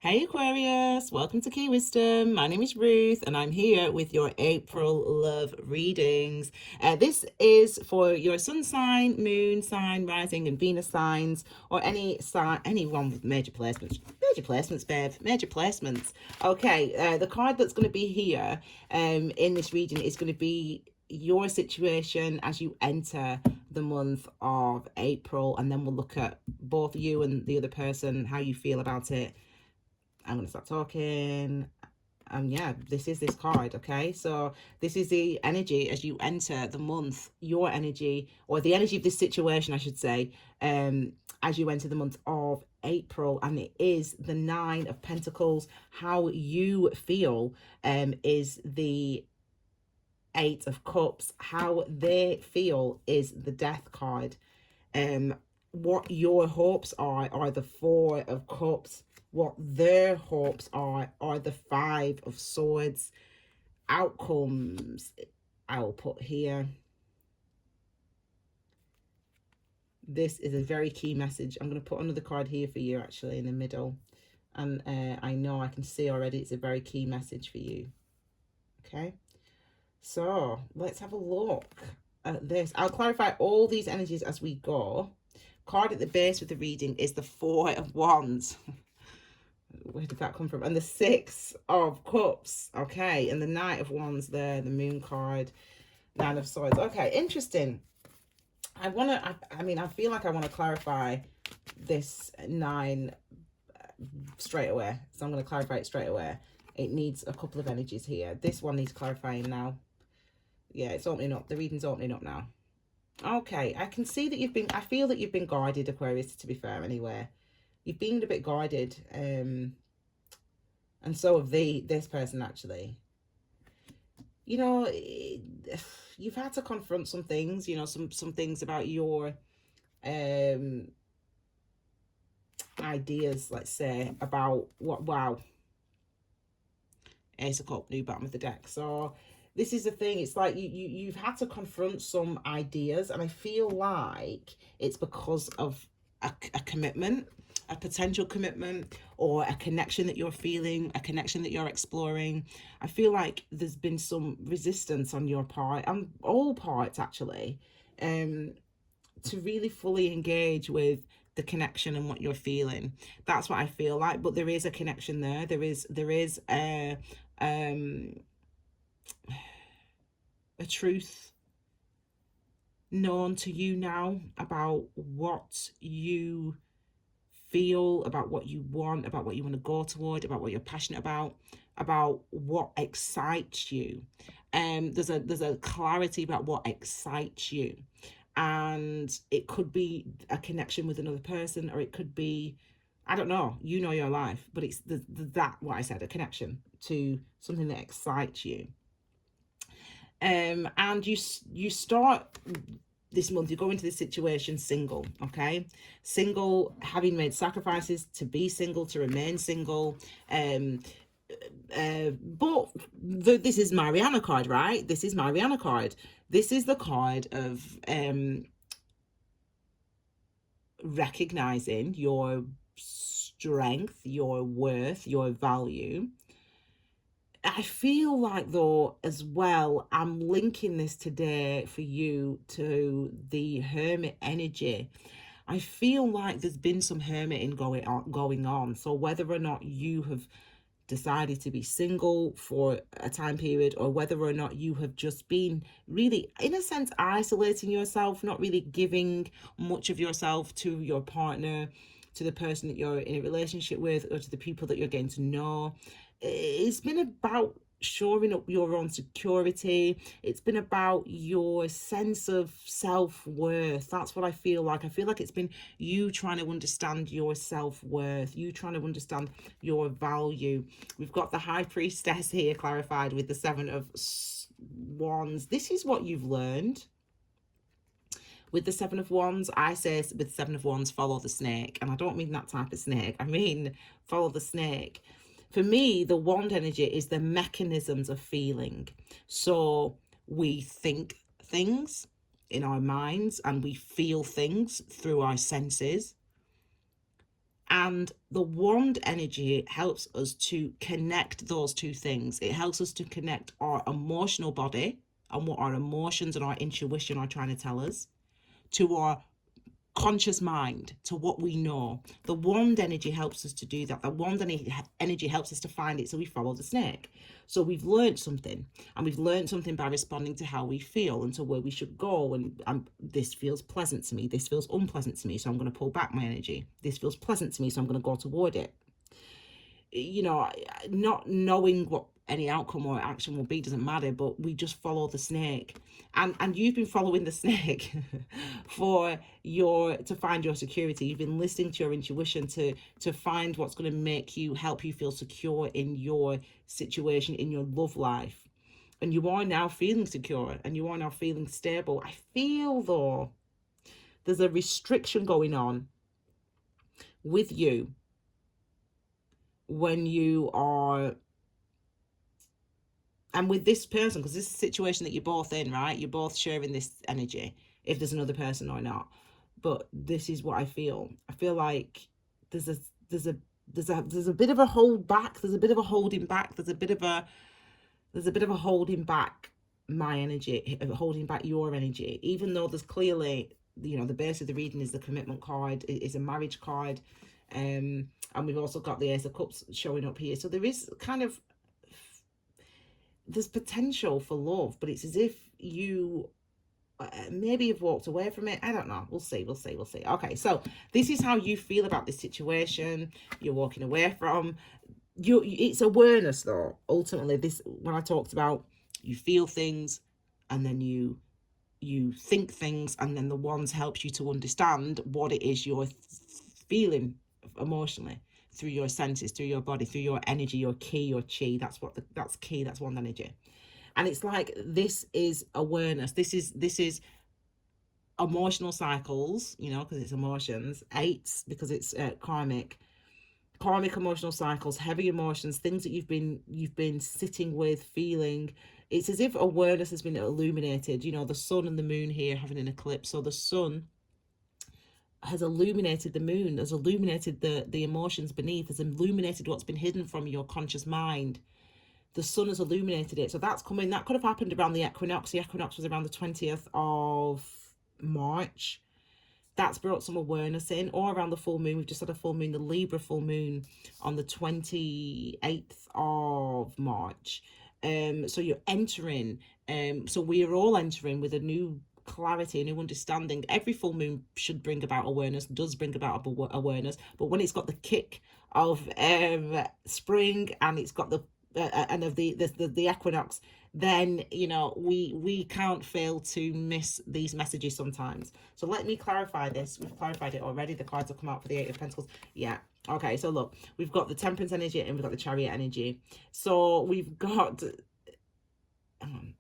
Hey Aquarius, welcome to Key Wisdom. My name is Ruth and I'm here with your April love readings. This is for your sun sign, moon sign, rising and Venus signs, or any sign, anyone with major placements. Major placements, babe, major placements. Okay, the card that's going to be here in this reading is going to be your situation as you enter the month of April, and then we'll look at both you and the other person, how you feel about it. I'm going to start talking. Yeah, this is this card, okay? So this is the energy as you enter the month, your energy, or the energy of this situation, I should say, as you enter the month of April, and it is the Nine of Pentacles. How you feel is the Eight of Cups. How they feel is the Death card. What your hopes are the Four of Cups. What their hopes are the Five of Swords. Outcomes, I'll put here. This is a very key message. I'm going to put another card here for you, actually, in the middle. And I know I can see already it's a very key message for you. Okay? So, let's have a look at this. I'll clarify all these energies as we go. Card at the base with the reading is the Four of Wands. Where did that come from? And the Six of Cups. Okay, and the Knight of Wands there, the Moon card, Nine of Swords. Okay, interesting. I feel like I want to clarify this nine straight away. So I'm going to clarify it straight away. It needs a couple of energies here. This one needs clarifying now. Yeah, it's opening up. The reading's opening up now. Okay, I can see that I feel that you've been guided, Aquarius, to be fair, anyway. You've been a bit guided, and so have this person, actually. You know, you've had to confront some things, you know, some things about your ideas, let's say, about wow. Ace of Cups, new bottom of the deck. So this is the thing, it's like you've had to confront some ideas, and I feel like it's because of a commitment, a potential commitment, or a connection that you're feeling, a connection that you're exploring. I feel like there's been some resistance on your part, and all parts actually, to really fully engage with the connection and what you're feeling. That's what I feel like. But there is a connection there. There is a truth known to you now about what you feel, about what you want, about what you want to go toward, about what you're passionate about what excites you. There's a clarity about what excites you, and it could be a connection with another person, or it could be, I don't know, you know your life, but it's that what I said, a connection to something that excites you. And you start this month, you go into this situation single, okay? Single, having made sacrifices to be single, to remain single. But this is Mariana card, right? This is Mariana card. This is the card of recognizing your strength, your worth, your value. I feel like, though, as well, I'm linking this today for you to the Hermit energy. I feel like there's been some hermiting going on. So whether or not you have decided to be single for a time period, or whether or not you have just been really, in a sense, isolating yourself, not really giving much of yourself to your partner, to the person that you're in a relationship with, or to the people that you're getting to know. It's been about shoring up your own security. It's been about your sense of self-worth. That's what I feel like. I feel like it's been you trying to understand your self-worth, you trying to understand your value. We've got the High Priestess here clarified with the Seven of Wands. This is what you've learned. With the Seven of Wands, I say with Seven of Wands, follow the snake. And I don't mean that type of snake. I mean, follow the snake. For me, the wand energy is the mechanisms of feeling. So we think things in our minds, and we feel things through our senses. And the wand energy helps us to connect those two things. It helps us to connect our emotional body and what our emotions and our intuition are trying to tell us to our conscious mind, to what we know. The wand energy helps us to do that. The wand energy helps us to find it, so we follow the snake. So we've learned something, and we've learned something by responding to how we feel and to where we should go. And this feels pleasant to me, this feels unpleasant to me, so I'm going to pull back my energy. This feels pleasant to me, so I'm going to go toward it. You know, not knowing what any outcome or action will be doesn't matter, but we just follow the snake. And you've been following the snake for to find your security. You've been listening to your intuition to find what's going to help you feel secure in your situation, in your love life. And you are now feeling secure, and you are now feeling stable. I feel though there's a restriction going on with you when you are, and with this person, because this is a situation that you're both in, right? You're both sharing this energy, if there's another person or not. But this is what I feel. I feel like there's a bit of a hold back. There's a bit of a holding back. There's a bit of a holding back my energy, holding back your energy. Even though there's clearly, you know, the base of the reading is the commitment card, it is a marriage card, and we've also got the Ace of Cups showing up here. So there is there's potential for love, but it's as if you maybe you've walked away from it. I don't know. We'll see. Okay, so this is how you feel about this situation. You're walking away from it's awareness though. Ultimately, this, when I talked about you feel things and then you think things, and then the wands helps you to understand what it is you're feeling emotionally through your senses, through your body, through your energy, your ki, your chi. That's ki, that's wand energy. And it's like, this is awareness. This is emotional cycles, you know, because it's emotions. Eights, because it's karmic emotional cycles, heavy emotions, things that you've been sitting with, feeling. It's as if awareness has been illuminated. You know, the sun and the moon here having an eclipse. So the sun has illuminated the moon, has illuminated the emotions beneath, has illuminated what's been hidden from your conscious mind. The sun has illuminated it. So that's coming. That could have happened around the equinox. The equinox was around the 20th of March. That's brought some awareness in. Or around the full moon. We've just had a full moon, the Libra full moon, on the 28th of March. So you're entering, so we are all entering with a new clarity, a new understanding. Every full moon should bring about awareness, does bring about awareness, but when it's got the kick of spring, and it's got the and of the equinox, then, you know, we can't fail to miss these messages sometimes. So let me clarify this. We've clarified it already. The cards have come out for the Eight of Pentacles. Yeah. Okay, so look, we've got the Temperance energy and we've got the Chariot energy. So we've got,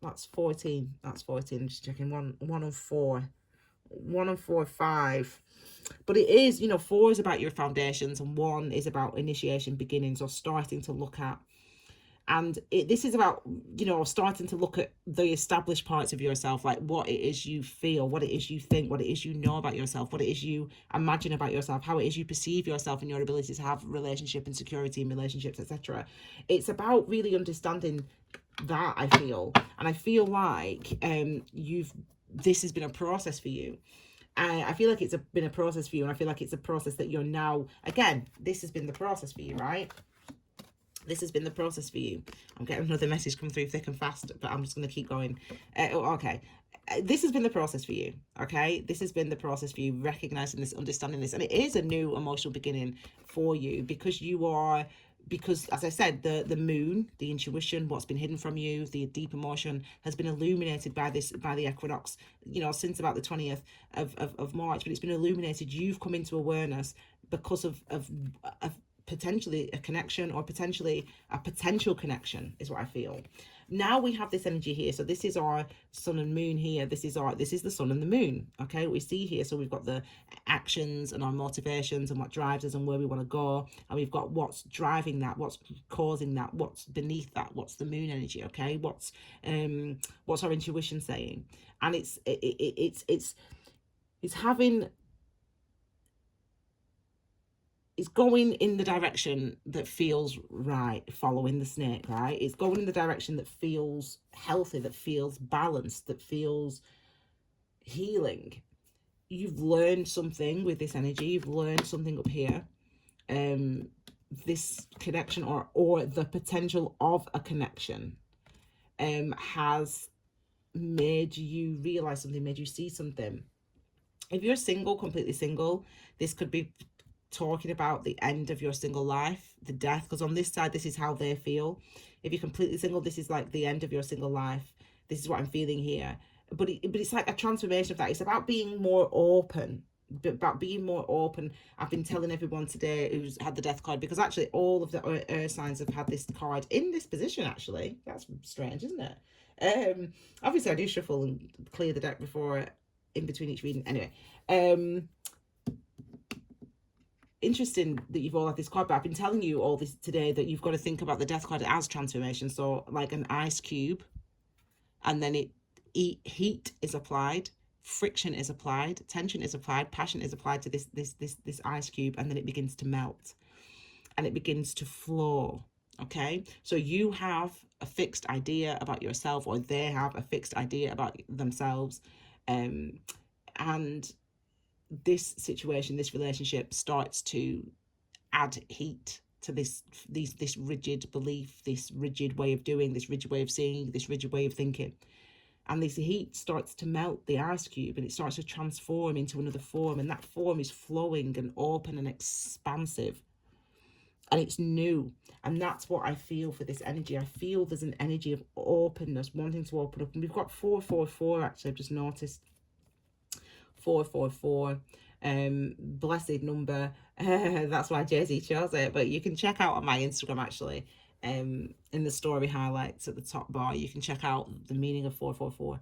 that's 14. That's 14. I'm just checking. One of four. 5. But it is, you know, 4 is about your foundations, and 1 is about initiation, beginnings, or starting to look at. And this is about, you know, starting to look at the established parts of yourself, like what it is you feel, what it is you think, what it is you know about yourself, what it is you imagine about yourself, how it is you perceive yourself, and your ability to have relationship and security in relationships, etc. It's about really understanding that, I feel. And I feel like this has been a process for you. I feel like it's been a process for you, and I feel like it's a process that you're now, again, this has been the process for you, right? This has been the process for you. I'm getting another message come through thick and fast, but I'm just going to keep going. Okay. This has been the process for you, okay? This has been the process for you, recognizing this, understanding this. And it is a new emotional beginning for you, because as I said, the moon, the intuition, what's been hidden from you, the deep emotion has been illuminated by the equinox, you know, since about the 20th of March, but it's been illuminated. You've come into awareness because of potentially a connection, or potentially a potential connection, is what I feel. Now we have this energy here. So this is our sun and moon here. This is the sun and the moon. Okay, what we see here. So we've got the actions and our motivations and what drives us and where we want to go. And we've got what's driving that, what's causing that, what's beneath that, what's the moon energy. Okay, what's our intuition saying? And it's having it's going in the direction that feels right, following the snake, right? It's going in the direction that feels healthy, that feels balanced, that feels healing. You've learned something with this energy. You've learned something up here. This connection or the potential of a connection has made you realize something, made you see something. If you're single, completely single, this could be talking about the end of your single life, the death, because on this side, this is how they feel. If you're completely single, this is like the end of your single life. This is what I'm feeling here. But it's like a transformation of that. It's about being more open. About being more open. I've been telling everyone today who's had the death card, because actually all of the earth signs have had this card in this position. Actually, that's strange, isn't it? Obviously I do shuffle and clear the deck before, in between each reading. Anyway, interesting that you've all had this card, but I've been telling you all this today that you've got to think about the death card as transformation. So like an ice cube, and then heat is applied, friction is applied, tension is applied, passion is applied to this ice cube, and then it begins to melt and it begins to flow. Okay, so you have a fixed idea about yourself, or they have a fixed idea about themselves, and this situation, this relationship starts to add heat to this rigid belief, this rigid way of doing, this rigid way of seeing, this rigid way of thinking. And this heat starts to melt the ice cube, and it starts to transform into another form, and that form is flowing and open and expansive, and it's new. And that's what I feel for this energy. I feel there's an energy of openness, wanting to open up. And we've got 444, actually, I've just noticed. 444, blessed number. That's why Jay-Z chose it. But you can check out on my Instagram, actually, in the story highlights at the top bar, you can check out the meaning of 444.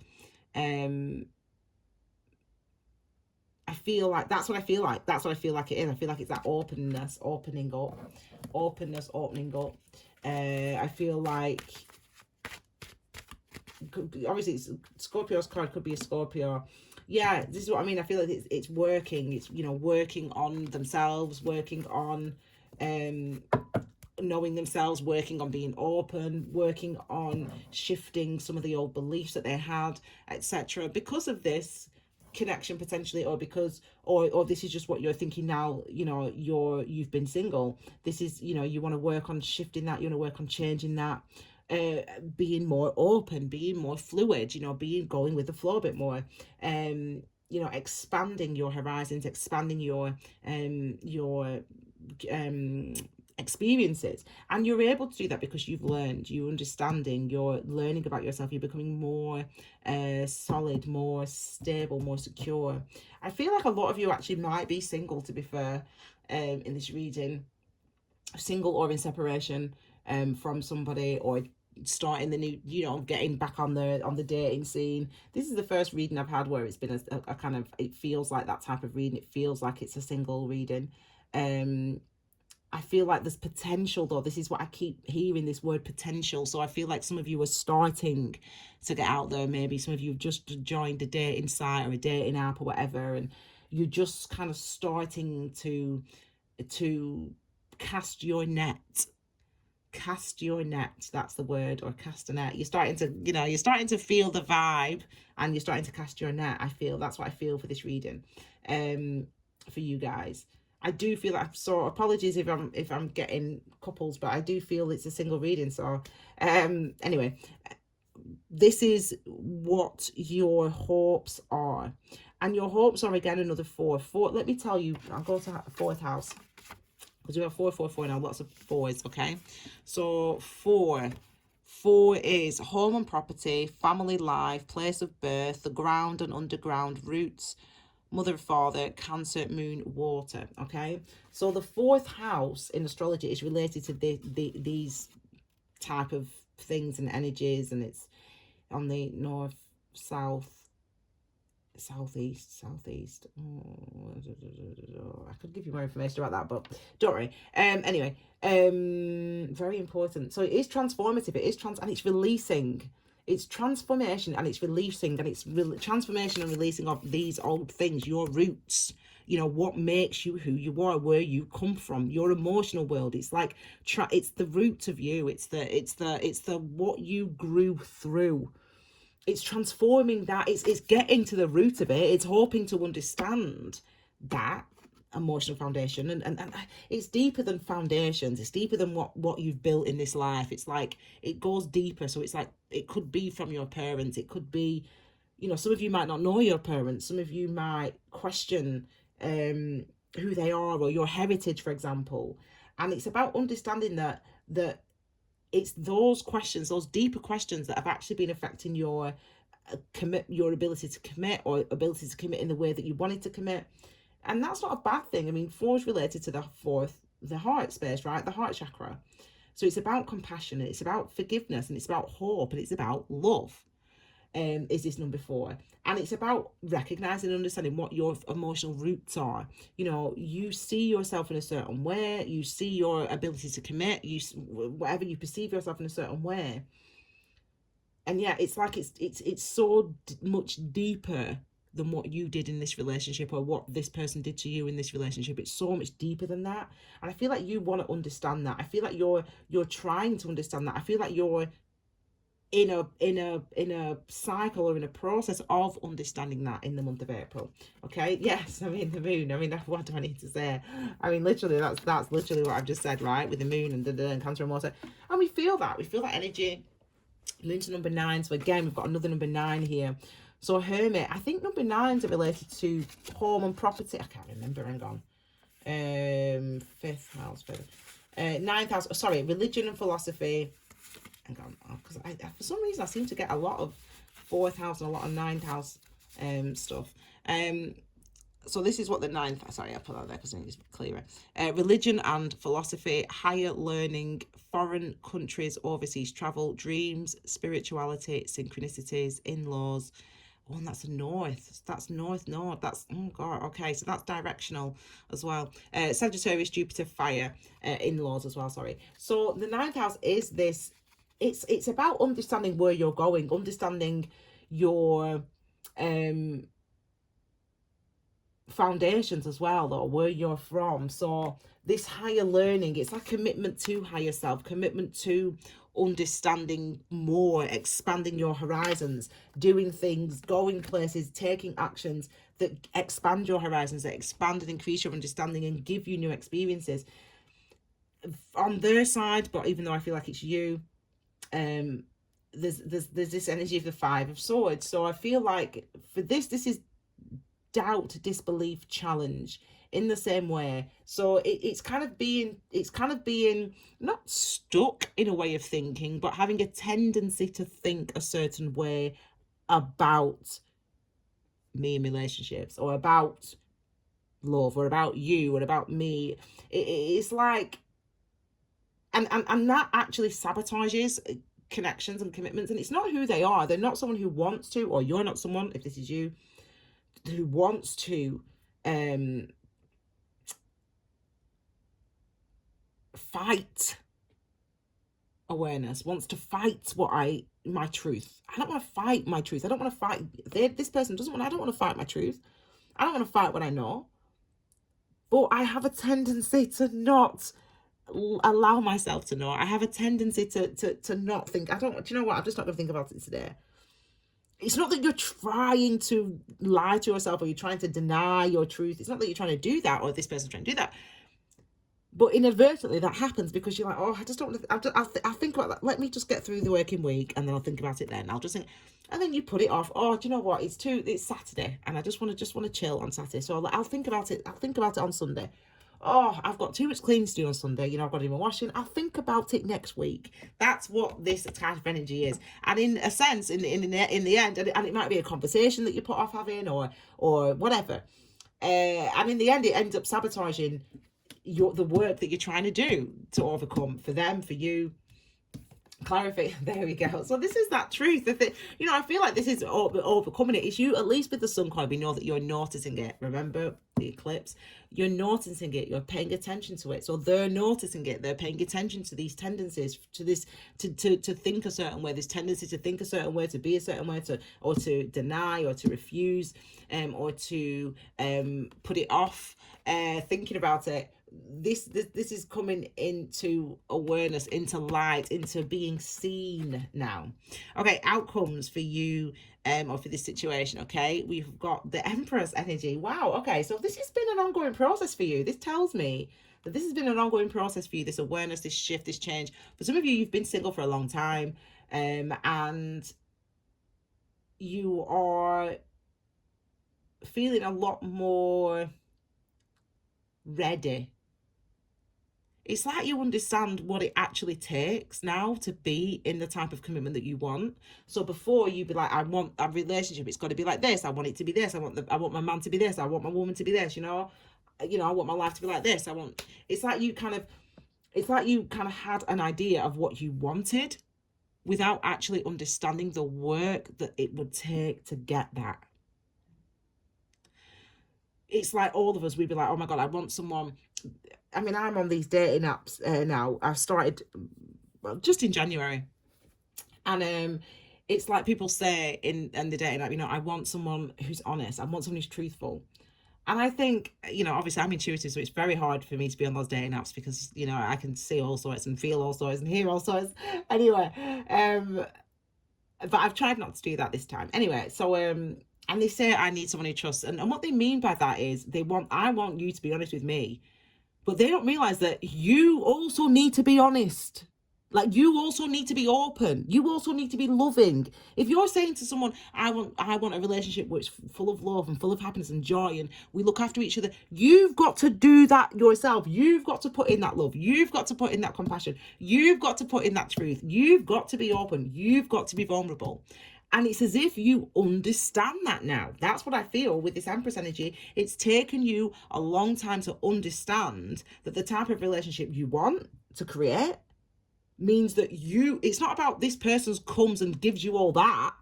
I feel like that's what I feel like. That's what I feel like it is. I feel like it's that openness, opening up. I feel like, obviously, Scorpio's card could be a Scorpio. Yeah, this is what I mean. I feel like it's working. It's, you know, working on themselves, working on knowing themselves, working on being open, working on shifting some of the old beliefs that they had, etc. Because of this connection, potentially, or because or this is just what you're thinking now, you know, you've been single. This is, you know, you want to work on shifting that, you want to work on changing that, being more open, being more fluid, you know, going with the flow a bit more, you know, expanding your horizons, expanding your experiences. And you're able to do that because you've learned, you're understanding, you're learning about yourself, you're becoming more solid, more stable, more secure. I feel like a lot of you actually might be single, to be fair, in this reading, single or in separation from somebody, or starting the new, you know, getting back on the dating scene. This is the first reading I've had where it's been a kind of, it feels like that type of reading. It feels like it's a single reading. I feel like there's potential, though. This is what I keep hearing, this word potential. So I feel like some of you are starting to get out there. Maybe some of you have just joined a dating site or a dating app or whatever, and you're just kind of starting to cast your net. Cast your net, that's the word, or cast a net. You're starting to, you know, you're starting to feel the vibe, and you're starting to cast your net. I feel that's what I feel for this reading, for you guys. I do feel that, so apologies if I'm getting couples, but I do feel it's a single reading. So anyway, this is what your hopes are, and your hopes are, again, another four. Let me tell you, I'll go to fourth house, because we have 444 now, lots of fours. Okay, so four is home and property, family life, place of birth, the ground and underground, roots, mother, father, Cancer, moon, water. Okay, so the fourth house in astrology is related to these type of things and energies, and it's on the north, south, southeast. I could give you more information about that, but don't worry. Anyway, very important. So it is transformative. It is and it's releasing. It's transformation, and it's releasing, and it's transformation and releasing of these old things, your roots, you know, what makes you who you are, where you come from, your emotional world. It's like it's the root of you. It's the what you grew through. It's transforming that. It's getting to the root of it. It's hoping to understand that emotional foundation, and it's deeper than foundations. It's deeper than what you've built in this life. It's like it goes deeper. So it's like it could be from your parents. It could be, you know, some of you might not know your parents. Some of you might question who they are, or your heritage, for example. And it's about understanding that it's those questions, those deeper questions, that have actually been affecting your your ability to commit, or ability to commit in the way that you wanted to commit. And that's not a bad thing. I mean, 4 is related to the heart space, right? The heart chakra. So it's about compassion, and it's about forgiveness, and it's about hope, and it's about love. Is this number 4, and it's about recognizing and understanding what your emotional roots are. You know, you see yourself in a certain way, you see your ability to commit, whatever, you perceive yourself in a certain way. And yeah, it's like it's so much deeper than what you did in this relationship, or what this person did to you in this relationship. It's so much deeper than that, and I feel like you want to understand that. I feel like you're trying to understand that. I feel like you're in a cycle, or in a process of understanding that in the month of April. Okay, yes, I mean the moon. I mean, what do I need to say? I mean, literally, that's literally what I've just said, right? With the moon and Cancer and water, and we feel that energy. Moon's number 9, so again we've got another number 9 here. So Hermit, I think number 9s are related to home and property. I can't remember, hang on. 5th house, 9th house, sorry, religion and philosophy. Hang on, because I for some reason I seem to get a lot of 4th house and a lot of 9th house stuff. So this is what the 9th, sorry, I put that there because I think it's clearer. Religion and philosophy, higher learning, foreign countries, overseas travel, dreams, spirituality, synchronicities, in-laws. Oh, and that's the north. That's north. That's, oh God, okay. So that's directional as well. Sagittarius, Jupiter, fire, in-laws as well, sorry. So the 9th house is this, it's about understanding where you're going, understanding your foundations as well, though, where you're from. So this higher learning, it's like commitment to higher self, commitment to understanding more, expanding your horizons, doing things, going places, taking actions that expand your horizons, that expand and increase your understanding and give you new experiences on their side. But even though I feel like it's you, there's this energy of the 5 of swords. So I feel like for this is doubt, disbelief, challenge in the same way. So it's kind of being not stuck in a way of thinking, but having a tendency to think a certain way about me in relationships, or about love, or about you, or about me. It's like, and that actually sabotages connections and commitments. And it's not who they are. They're not someone who wants to, or you're not someone, if this is you, who wants to fight awareness, wants to fight my truth. I don't want to fight my truth. I don't want to fight. This person doesn't want. I don't want to fight my truth. I don't want to fight what I know. But I have a tendency to not allow myself to know. I have a tendency to not think. Do you know what? I'm just not going to think about it today. It's not that you're trying to lie to yourself, or you're trying to deny your truth. It's not that you're trying to do that, or this person's trying to do that. But inadvertently that happens because you're like, oh, I just don't want to, I'll think about that. Let me just get through the working week, and then I'll think about it then. I'll just think, and then you put it off. Oh, do you know what? It's Saturday, and I just want to chill on Saturday. So I'll think about it. I'll think about it on Sunday. Oh, I've got too much cleaning to do on Sunday. You know, I've got to do my washing. I'll think about it next week. That's what this kind of energy is. And in a sense, in the end, and it might be a conversation that you put off having, or whatever. And in the end, it ends up sabotaging the work that you're trying to do to overcome, for them, for you. Clarify. There we go. So this is that truth. You know, I feel like this is overcoming it. It's you, at least with the sun card, we know that you're noticing it. Remember the eclipse? You're noticing it. You're paying attention to it. So they're noticing it. They're paying attention to these tendencies, to this, to think a certain way. This tendency to think a certain way, to be a certain way, or to deny, or to refuse, or to put it off, thinking about it. This is coming into awareness, into light, into being seen now. Okay, outcomes for you, or for this situation. Okay, we've got the Empress energy. Wow. Okay, so this has been an ongoing process for you. This tells me that this has been an ongoing process for you, this awareness, this shift, this change. For some of you, you've been single for a long time, and you are feeling a lot more ready. It's like you understand what it actually takes now to be in the type of commitment that you want. So before, you'd be like, I want a relationship, it's got to be like this, I want it to be this, I want my man to be this, I want my woman to be this, you know, I want my life to be like this. It's like you kind of had an idea of what you wanted without actually understanding the work that it would take to get that. It's like all of us, we'd be like, oh my God, I want someone. I mean, I'm on these dating apps now. I started just in January. And it's like people say in the dating app, you know, I want someone who's honest. I want someone who's truthful. And I think, you know, obviously I'm intuitive, so it's very hard for me to be on those dating apps because, you know, I can see all sorts and feel all sorts and hear all sorts. Anyway, but I've tried not to do that this time. Anyway, so and they say I need someone who trusts, and what they mean by that is I want you to be honest with me. But they don't realize that you also need to be honest. Like, you also need to be open. You also need to be loving. If you're saying to someone, I want a relationship which is full of love and full of happiness and joy, and we look after each other, you've got to do that yourself. You've got to put in that love. You've got to put in that compassion. You've got to put in that truth. You've got to be open. You've got to be vulnerable. And it's as if you understand that now. That's what I feel with this Empress energy. It's taken you a long time to understand that the type of relationship you want to create means that it's not about this person comes and gives you all that.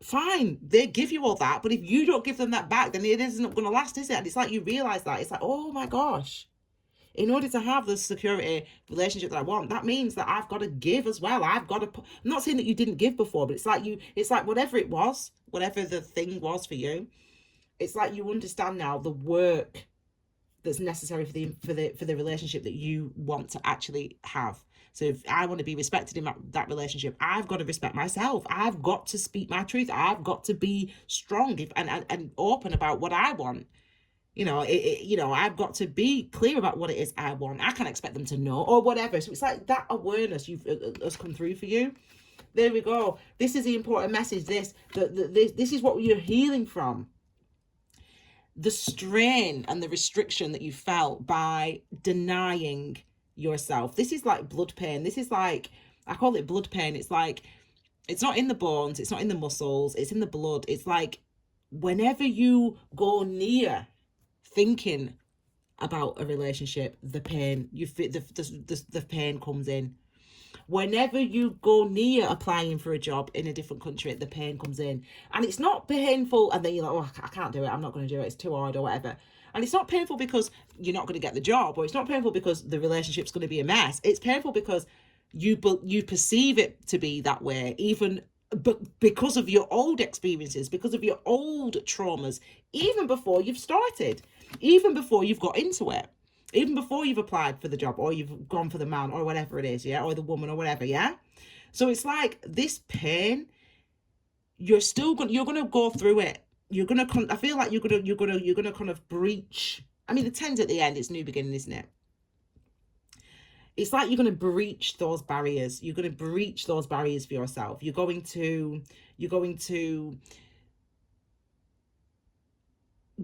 Fine, they give you all that, but if you don't give them that back, then it isn't going to last, is it? And it's like you realize that. It's like, oh my gosh. In order to have the security relationship that I want, that means that I've got to give as well. I've got to I'm not saying that you didn't give before, but it's like whatever it was, whatever the thing was for you, it's like you understand now the work that's necessary for the relationship that you want to actually have. So if I want to be respected in that relationship, I've got to respect myself. I've got to speak my truth. I've got to be strong and open about what I want. You know, I've got to be clear about what it is I want. I can't expect them to know or whatever. So it's like that awareness has come through for you. There we go. This is the important message. This is what you're healing from. The strain and the restriction that you felt by denying yourself. This is like blood pain. This is like, I call it blood pain. It's like, it's not in the bones. It's not in the muscles. It's in the blood. It's like whenever you go near thinking about a relationship, the pain the pain comes in. Whenever you go near applying for a job in a different country, the pain comes in. And it's not painful and then you're like, oh, I can't do it, I'm not going to do it, it's too hard or whatever. And it's not painful because you're not going to get the job, or it's not painful because the relationship's going to be a mess. It's painful because you perceive it to be that way, but because of your old experiences, because of your old traumas, even before you've started, even before you've got into it, even before you've applied for the job or you've gone for the man or whatever it is, yeah, or the woman or whatever, yeah. So it's like this pain, you're going to go through it. I feel like you're gonna kind of breach. I mean, the 10's at the end, it's new beginning, isn't it? It's like you're going to breach those barriers. You're going to breach those barriers for yourself. You're going to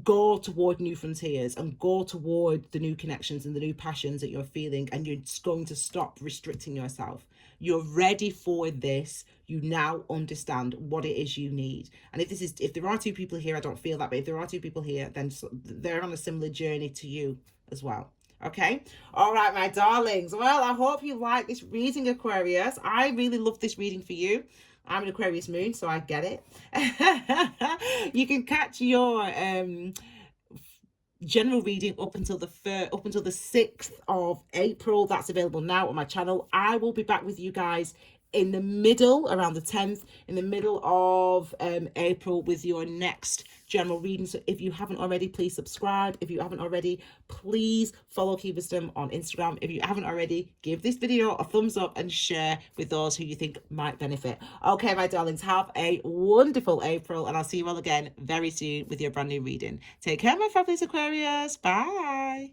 go toward new frontiers and go toward the new connections and the new passions that you're feeling, and you're just going to stop restricting yourself. You're ready for this. You now understand what it is you need. And if there are two people here, I don't feel that, but if there are two people here, then they're on a similar journey to you as well. Okay. All right, my darlings. Well, I hope you like this reading, Aquarius. I really love this reading for you. I'm an Aquarius moon, so I get it. You can catch your general reading up until the 6th of April. That's available now on my channel. I will be back with you guys in the middle, around the 10th, in the middle of April, with your next general reading. So if you haven't already, please subscribe. If you haven't already, please follow Key Wisdom on Instagram. If you haven't already, give this video a thumbs up and share with those who you think might benefit. Okay, my darlings, have a wonderful April, and I'll see you all again very soon with your brand new reading. Take care, my fabulous Aquarius. Bye.